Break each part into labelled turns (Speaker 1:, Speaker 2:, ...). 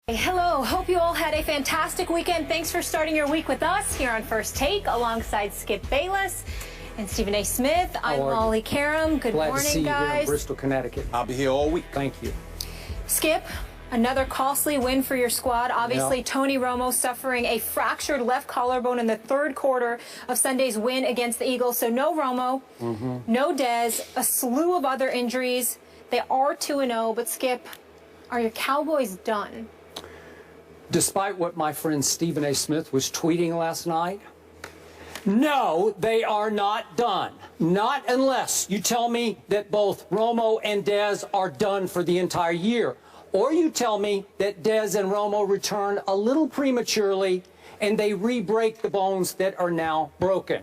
Speaker 1: Hello, hope you all had a fantastic weekend. Thanks for starting your week with us here on First Take alongside Skip Bayless and Stephen A. Smith. I'm Molly Karam. Good morning,
Speaker 2: Glad to see you
Speaker 1: guys.
Speaker 2: here in Bristol, Connecticut.
Speaker 3: I'll be here all week.
Speaker 2: Thank you.
Speaker 1: Skip, another costly win for your squad. Obviously, Tony Romo suffering a fractured left collarbone in the third quarter of Sunday's win against the Eagles. So no Romo, no Dez, a slew of other injuries. They are 2-0, but Skip, are your Cowboys done?
Speaker 2: Despite what my friend Stephen A. Smith was tweeting last night, no, they are not done. Not unless you tell me that both Romo and Dez are done for the entire year. Or you tell me that Dez and Romo return a little prematurely and they re-break the bones that are now broken.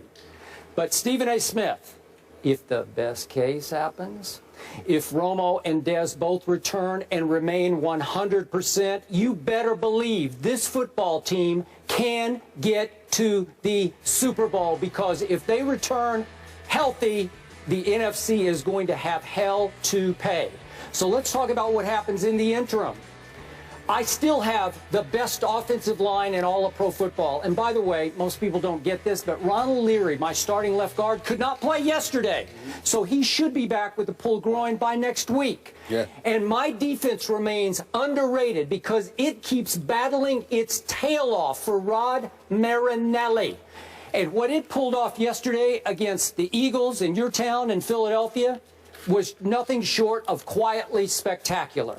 Speaker 2: But Stephen A. Smith, if the best case happens, if Romo and Dez both return and remain 100%, you better believe this football team can get to the Super Bowl, because if they return healthy, the NFC is going to have hell to pay. So let's talk about what happens in the interim. I still have the best offensive line in all of pro football. And by the way, most people don't get this, but Ronald Leary, my starting left guard, could not play yesterday. So he should be back with a pulled groin by next week.
Speaker 3: Yeah.
Speaker 2: And my defense remains underrated because it keeps battling its tail off for Rod Marinelli. And what it pulled off yesterday against the Eagles in your town in Philadelphia was nothing short of quietly spectacular.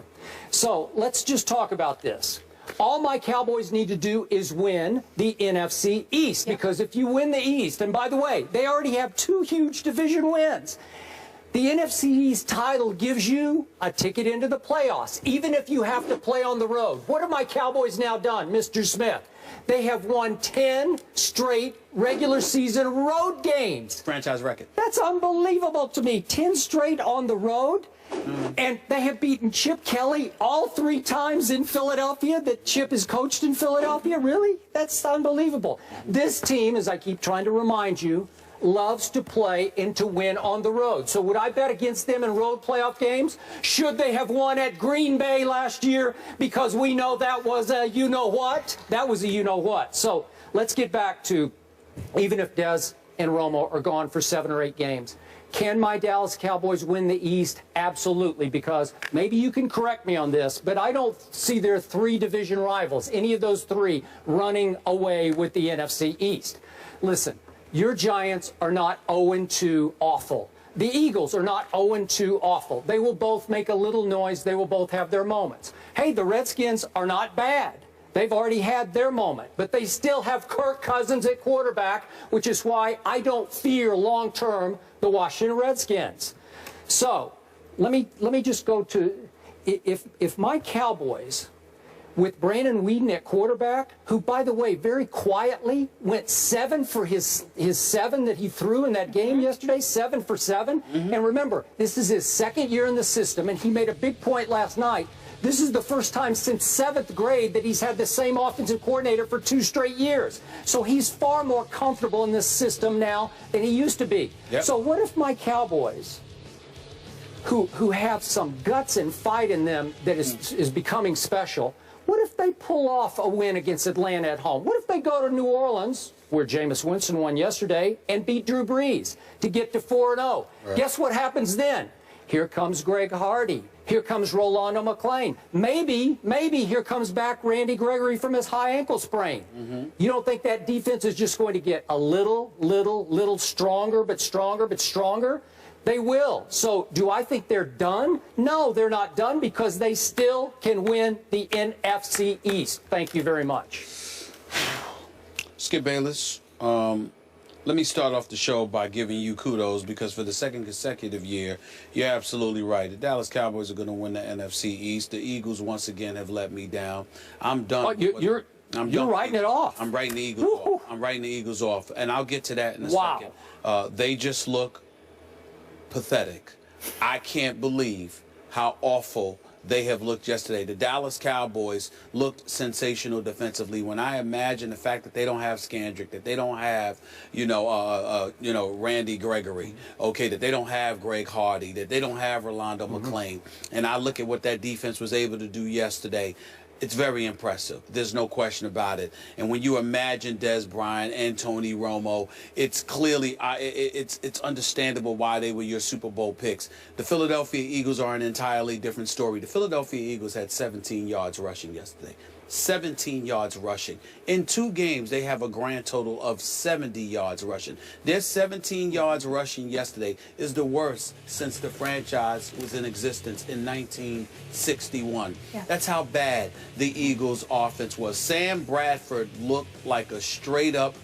Speaker 2: So let's just talk about this. All my Cowboys need to do is win the NFC East, because if you win the East, and by the way, they already have 2 huge division wins. The NFC East title gives you a ticket into the playoffs, even if you have to play on the road. What have my Cowboys now done, Mr. Smith? They have won 10 straight regular season road games.
Speaker 3: Franchise record.
Speaker 2: That's unbelievable to me. 10 straight on the road. And they have beaten Chip Kelly all 3 times in Philadelphia that Chip has coached in Philadelphia. Really? That's unbelievable. This team, as I keep trying to remind you, loves to play and to win on the road. So would I bet against them in road playoff games? Should they have won at Green Bay last year? Because we know that was a you-know-what. That was a you-know-what. So let's get back to, even if Dez and Romo are gone for 7 or 8 games, can my Dallas Cowboys win the East? Absolutely, because maybe you can correct me on this, but I don't see their 3 division rivals, any of those 3, running away with the NFC East. Listen, your Giants are not 0-2 awful. The Eagles are not 0-2 awful. They will both make a little noise. They will both have their moments. Hey, the Redskins are not bad. They've already had their moment, but they still have Kirk Cousins at quarterback, which is why I don't fear long-term the Washington Redskins. So let me just go to, if my Cowboys, with Brandon Weeden at quarterback, who, by the way, very quietly went 7 for his 7 that he threw in that game yesterday, 7 for 7. And remember, this is his 2nd year in the system, and he made a big point last night. This is the first time since 7th grade that he's had the same offensive coordinator for 2 straight years. So he's far more comfortable in this system now than he used to be.
Speaker 3: Yep.
Speaker 2: So what if my Cowboys, who have some guts and fight in them that is becoming special, what if they pull off a win against Atlanta at home? What if they go to New Orleans, where Jameis Winston won yesterday, and beat Drew Brees to get to 4-0? Right. Guess what happens then? Here comes Greg Hardy. Here comes Rolando McClain. Maybe here comes back Randy Gregory from his high ankle sprain. You don't think that defense is just going to get a little stronger, but stronger? They will. So do I think they're done? No, they're not done, because they still can win the NFC East. Thank you very much.
Speaker 3: Skip Bayless, let me start off the show by giving you kudos, because for the 2nd consecutive year, you're absolutely right. The Dallas Cowboys are going to win the NFC East. The Eagles, once again, have let me down. I'm done.
Speaker 2: Oh, you're writing it off.
Speaker 3: I'm writing the Eagles off. I'm writing the Eagles off, and I'll get to that in a second. They just look pathetic. I can't believe how awful they have looked yesterday. The Dallas Cowboys looked sensational defensively. When I imagine the fact that they don't have Scandrick, that they don't have, Randy Gregory, okay, that they don't have Greg Hardy, that they don't have Rolando McClain, and I look at what that defense was able to do yesterday, It's very impressive. There's no question about it. And when you imagine Des Bryant and Tony Romo, it's clearly it's understandable why they were your Super Bowl picks. The Philadelphia Eagles are an entirely different story. The Philadelphia Eagles had 17 yards rushing yesterday. 17 yards rushing. In 2 games, they have a grand total of 70 yards rushing. Their 17 yards rushing yesterday is the worst since the franchise was in existence in 1961.
Speaker 1: Yeah.
Speaker 3: That's how bad the Eagles' offense was. Sam Bradford looked like a straight-up...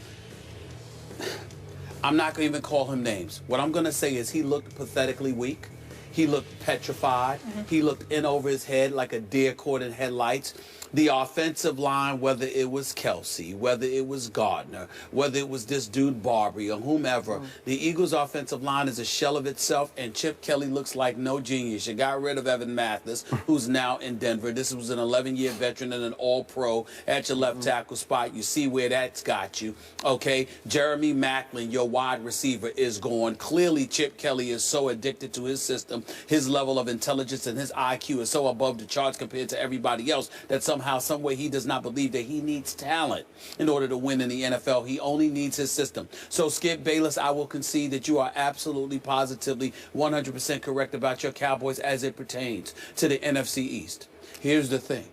Speaker 3: I'm not going to even call him names. What I'm going to say is he looked pathetically weak. He looked petrified. He looked in over his head like a deer caught in headlights. The offensive line, whether it was Kelsey, whether it was Gardner, whether it was this dude Barbary or whomever, the Eagles' offensive line is a shell of itself, and Chip Kelly looks like no genius. You got rid of Evan Mathis, who's now in Denver. This was an 11-year veteran and an all-pro at your left tackle spot. You see where that's got you. Okay, Jeremy Maclin, your wide receiver, is gone. Clearly, Chip Kelly is so addicted to his system. His level of intelligence and his IQ is so above the charts compared to everybody else that somehow, some way, he does not believe that he needs talent in order to win in the NFL. He only needs his system. So, Skip Bayless, I will concede that you are absolutely, positively, 100% correct about your Cowboys as it pertains to the NFC East. Here's the thing.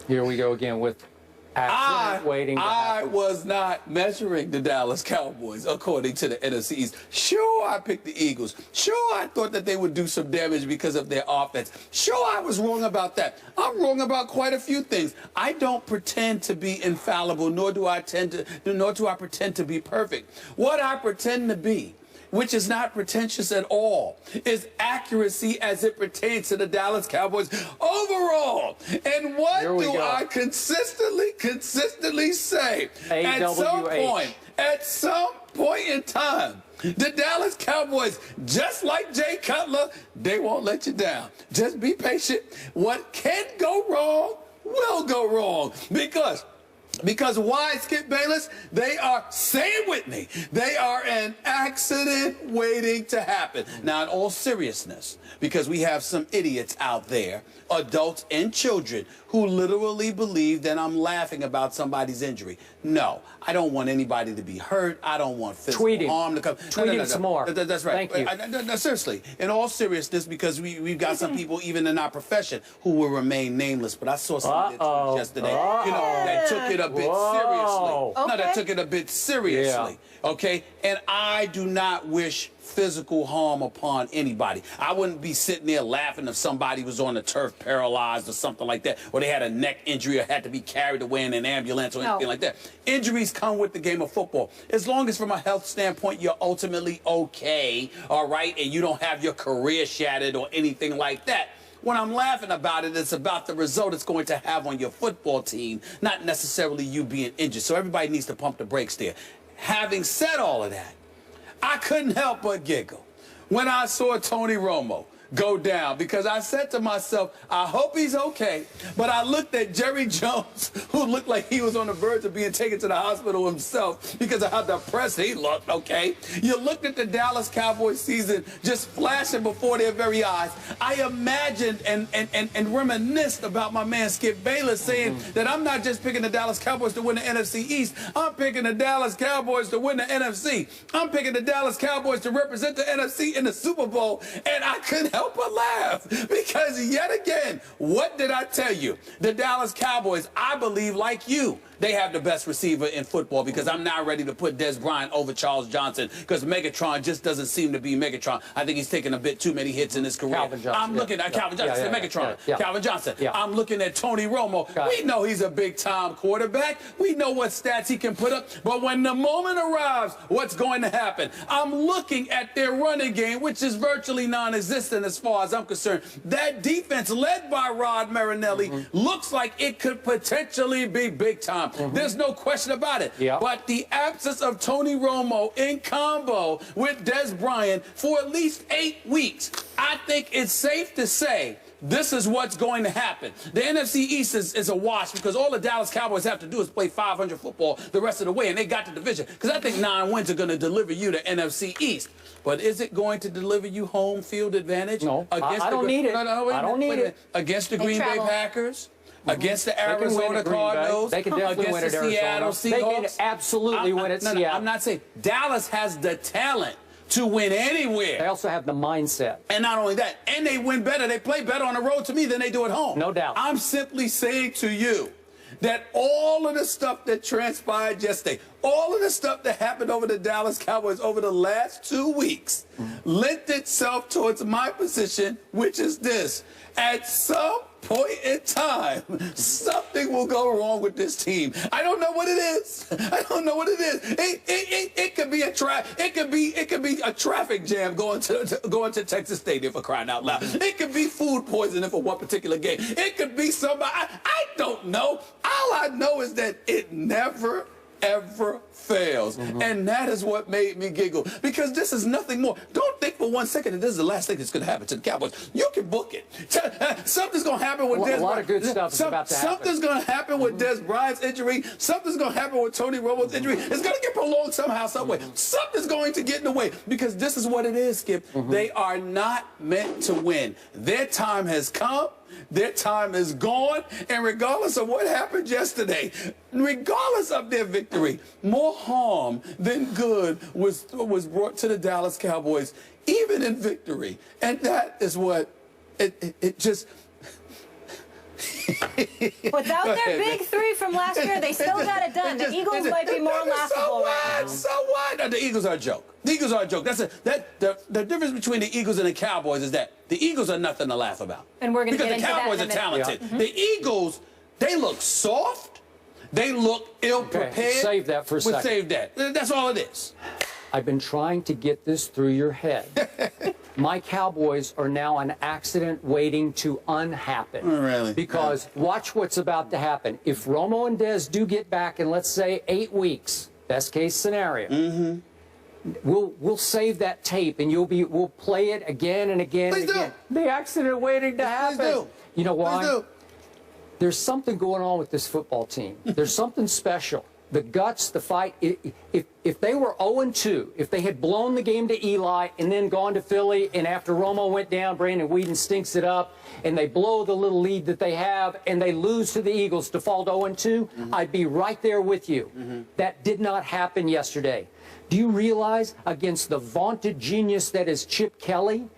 Speaker 2: Here we go again with waiting to
Speaker 3: I
Speaker 2: happen.
Speaker 3: was not measuring the Dallas Cowboys according to the NFC East. Sure, I picked the Eagles. Sure, I thought that they would do some damage because of their offense. Sure, I was wrong about that. I'm wrong about quite a few things. I don't pretend to be infallible, nor do I pretend to be perfect. What I pretend to be, which is not pretentious at all, is accuracy as it pertains to the Dallas Cowboys overall. And what do I consistently say? At some point in time, the Dallas Cowboys, just like Jay Cutler, they won't let you down. Just be patient. What can go wrong will go wrong. Because why, Skip Bayless? They are, say it with me, they are an accident waiting to happen. Now, in all seriousness, because we have some idiots out there, adults and children, who literally believe that I'm laughing about somebody's injury. No, I don't want anybody to be hurt. I don't want physical harm to come.
Speaker 2: Tweeting some more.
Speaker 3: That's right.
Speaker 2: Thank you.
Speaker 3: No, seriously, in all seriousness, because we've got some people even in our profession who will remain nameless. But I saw something yesterday, that took it a bit seriously.
Speaker 1: Okay.
Speaker 3: No, that took it a bit seriously.
Speaker 2: Yeah.
Speaker 3: Okay, and I do not wish physical harm upon anybody. I wouldn't be sitting there laughing if somebody was on the turf paralyzed or something like that, or they had a neck injury or had to be carried away in an ambulance or anything like that. Injuries come with the game of football. As long as from a health standpoint you're ultimately okay, all right, and you don't have your career shattered or anything like that. When I'm laughing about it, it's about the result it's going to have on your football team, not necessarily you being injured. So everybody needs to pump the brakes there. Having said all of that, I couldn't help but giggle when I saw Tony Romo go down, because I said to myself, I hope he's okay. But I looked at Jerry Jones, who looked like he was on the verge of being taken to the hospital himself because of how depressed he looked, okay? You looked at the Dallas Cowboys season just flashing before their very eyes. I imagined and reminisced about my man Skip Bayless saying that I'm not just picking the Dallas Cowboys to win the NFC East. I'm picking the Dallas Cowboys to win the NFC. I'm picking the Dallas Cowboys to represent the NFC in the Super Bowl. And I couldn't help but laugh, because yet again, what did I tell you? The Dallas Cowboys, I believe, like you, they have the best receiver in football, because I'm not ready to put Des Bryant over Charles Johnson, because Megatron just doesn't seem to be Megatron. I think he's taken a bit too many hits in his career.
Speaker 2: Calvin Johnson.
Speaker 3: I'm looking at Calvin Johnson, Megatron. Calvin Johnson. I'm looking at Tony Romo. We know he's a big-time quarterback. We know what stats he can put up. But when the moment arrives, what's going to happen? I'm looking at their running game, which is virtually non-existent as far as I'm concerned. That defense, led by Rod Marinelli, looks like it could potentially be big time. There's no question about it. But the absence of Tony Romo in combo with Des Bryant for at least 8 weeks, I think it's safe to say this is what's going to happen. The NFC East is a wash because all the Dallas Cowboys have to do is play 500 football the rest of the way, and they got the division. Because I think 9 wins are going to deliver you the NFC East. But is it going to deliver you home field advantage?
Speaker 2: No, I don't need it. I don't need it.
Speaker 3: Against the Green Bay Packers? Against the Arizona Cardinals?
Speaker 2: They can definitely win at Arizona.
Speaker 3: Seattle Seahawks?
Speaker 2: They can absolutely win at Seattle.
Speaker 3: I'm not saying Dallas has the talent to win anywhere.
Speaker 2: They also have the mindset.
Speaker 3: And not only that, and they win better. They play better on the road to me than they do at home.
Speaker 2: No doubt.
Speaker 3: I'm simply saying to you that all of the stuff that transpired yesterday, all of the stuff that happened over the Dallas Cowboys over the last 2 weeks lent itself towards my position, which is this. At some point in time, something will go wrong with this team. I don't know what it is. I don't know what it is. It could be a traffic jam going to Texas Stadium, for crying out loud. It could be food poisoning for one particular game. It could be somebody. I don't know. All I know is that it never ever fails. And that is what made me giggle, because this is nothing more. Don't think for 1 second that this is the last thing that's going to happen to the Cowboys. You can book it. Something's going to happen with Des.
Speaker 2: A lot of good stuff is about to happen.
Speaker 3: Something's going to happen with Des Bryant's injury. Something's going to happen with Tony Romo's injury. It's going to get prolonged somehow, some way. Something's going to get in the way, because this is what it is, Skip. They are not meant to win. Their time has come. Their time is gone, and regardless of what happened yesterday, regardless of their victory, more harm than good was brought to the Dallas Cowboys, even in victory. And that is what it just...
Speaker 1: Without their big 3 from last year, they still got it done. The Eagles might be more laughable right now.
Speaker 3: So what? The Eagles are a joke. The Eagles are a joke. The difference between the Eagles and the Cowboys is that the Eagles are nothing to laugh about.
Speaker 1: And we're going to get into that
Speaker 3: because the Cowboys are talented. The Eagles, they look soft. They look ill-prepared.
Speaker 2: Okay, save that for a second.
Speaker 3: Save that. That's all it is.
Speaker 2: I've been trying to get this through your head. My Cowboys are now an accident waiting to unhappen.
Speaker 3: Oh, really?
Speaker 2: Because watch what's about to happen. If Romo and Dez do get back in, let's say, 8 weeks, best case scenario, we'll save that tape and we'll play it again and again and again. The accident waiting to happen.
Speaker 3: Please do.
Speaker 2: You know why?
Speaker 3: Please do.
Speaker 2: There's something going on with this football team. There's something special. The guts, the fight. If they were 0-2, if they had blown the game to Eli and then gone to Philly, and after Romo went down, Brandon Weeden stinks it up, and they blow the little lead that they have, and they lose to the Eagles to fall to 0-2, I'd be right there with you. That did not happen yesterday. Do you realize, against the vaunted genius that is Chip Kelly,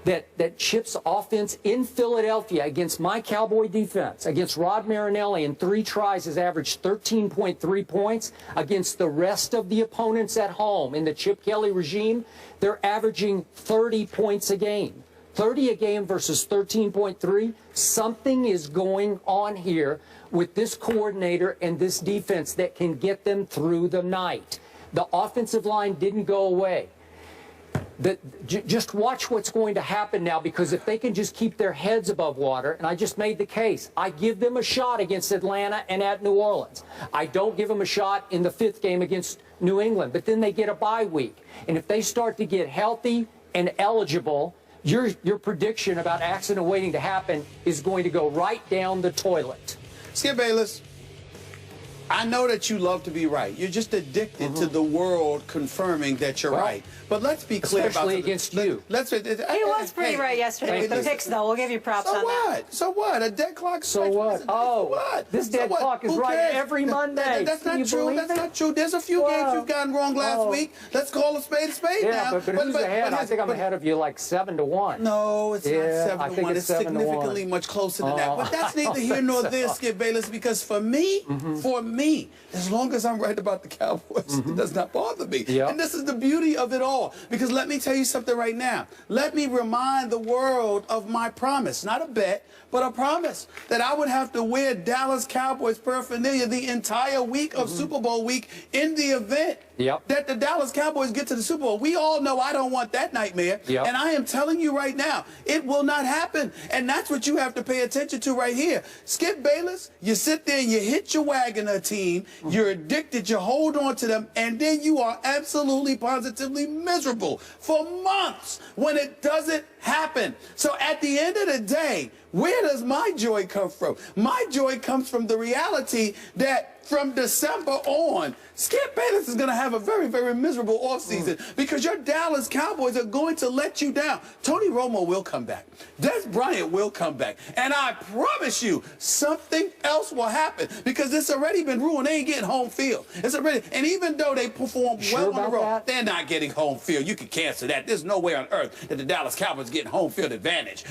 Speaker 2: that Chip's offense in Philadelphia against my Cowboy defense, against Rod Marinelli in 3 tries has averaged 13.3 points. Against the rest of the opponents at home in the Chip Kelly regime, they're averaging 30 points a game. 30 a game versus 13.3. Something is going on here with this coordinator and this defense that can get them through the night. The offensive line didn't go away. Just watch what's going to happen now, because if they can just keep their heads above water, and I just made the case, I give them a shot against Atlanta and at New Orleans. I don't give them a shot in the 5th game against New England, but then they get a bye week. And if they start to get healthy and eligible, your prediction about accident waiting to happen is going to go right down the toilet.
Speaker 3: Skip Bayless, I know that you love to be right. You're just addicted to the world confirming that you're right. But let's be clear about
Speaker 2: especially against you.
Speaker 1: He was pretty right yesterday with the picks, though. We'll give you props on that.
Speaker 3: So what? A dead clock.
Speaker 2: So what? Oh,
Speaker 3: what?
Speaker 2: This dead clock is right every Monday.
Speaker 3: That's not true. That's not true. There's a few games you've gotten wrong last week. Let's call a spade
Speaker 2: yeah,
Speaker 3: now.
Speaker 2: but who's ahead? I think I'm ahead of you like 7-1.
Speaker 3: No, it's not 7-1. It's
Speaker 2: 7-1.
Speaker 3: significantly much closer than that. But that's neither here nor there, Skip Bayless, because for me, as long as I'm right about the Cowboys, it does not bother me. And this is the beauty of it all. Because let me tell you something right now. Let me remind the world of my promise. Not a bet, but a promise that I would have to wear Dallas Cowboys paraphernalia the entire week of Super Bowl week in the event that the Dallas Cowboys get to the Super Bowl. We all know I don't want that nightmare. And I am telling you right now, it will not happen. And that's what you have to pay attention to right here. Skip Bayless, you sit there and you hit your wagon a team. You're addicted. You hold on to them. And then you are absolutely, positively miserable for months when it doesn't happen. So at the end of the day, where does my joy come from? My joy comes from the reality that from December on, Skip Bayless is going to have a very, very miserable offseason because your Dallas Cowboys are going to let you down. Tony Romo will come back. Des Bryant will come back. And I promise you, something else will happen because it's already been ruined. They ain't getting home field. It's already, and even though they perform well on the road, they're not getting home field. You can cancel that. There's no way on earth that the Dallas Cowboys getting home field advantage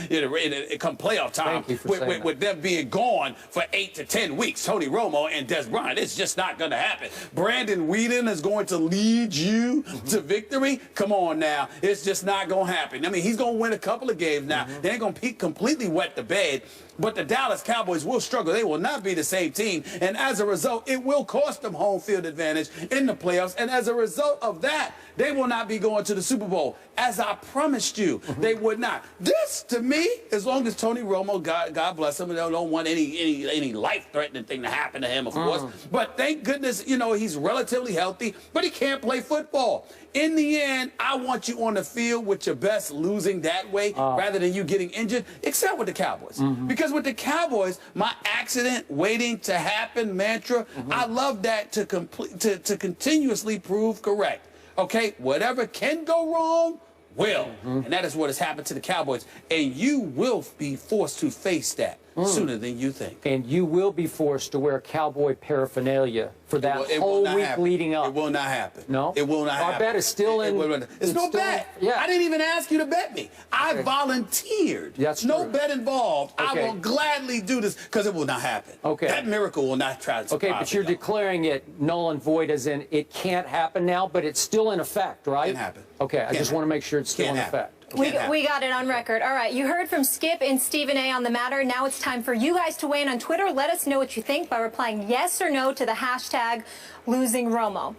Speaker 3: come playoff time with them being gone for 8 to 10 weeks. Tony Romo and Des Bryant. It's just not going to happen. Brandon Whedon is going to lead you to victory. Come on now. It's just not going to happen. I mean, he's going to win a couple of games now. They ain't going to completely wet the bed. But the Dallas Cowboys will struggle. They will not be the same team. And as a result, it will cost them home field advantage in the playoffs. And as a result of that, they will not be going to the Super Bowl. As I promised you, they would not. This, to me, as long as Tony Romo, God bless him, they don't want any life-threatening thing to happen to him, of course. But thank goodness, you know, he's relatively healthy, but he can't play football. In the end, I want you on the field with your best losing that way rather than you getting injured, except with the Cowboys. Because with the Cowboys, my accident waiting to happen mantra, I love that to continuously prove correct. Okay, whatever can go wrong will. And that is what has happened to the Cowboys. And you will be forced to face that sooner than you think.
Speaker 2: And you will be forced to wear Cowboy paraphernalia for that whole week leading up.
Speaker 3: It will not happen.
Speaker 2: No?
Speaker 3: It will not happen.
Speaker 2: Our bet is still in.
Speaker 3: It's no bet.
Speaker 2: Yeah.
Speaker 3: I didn't even ask you to bet me. I volunteered.
Speaker 2: That's
Speaker 3: no
Speaker 2: true.
Speaker 3: bet involved. I will gladly do this because it will not happen.
Speaker 2: Okay.
Speaker 3: That miracle will not try to surprise
Speaker 2: Okay, but you're
Speaker 3: me.
Speaker 2: declaring it null and void as in it can't happen now, but it's still in effect, right?
Speaker 3: Can't happen.
Speaker 2: Okay, I just want to make sure it's still in effect.
Speaker 1: We got it on record. All right, you heard from Skip and Stephen A. on the matter. Now it's time for you guys to weigh in on Twitter. Let us know what you think by replying yes or no to the hashtag LosingRomo.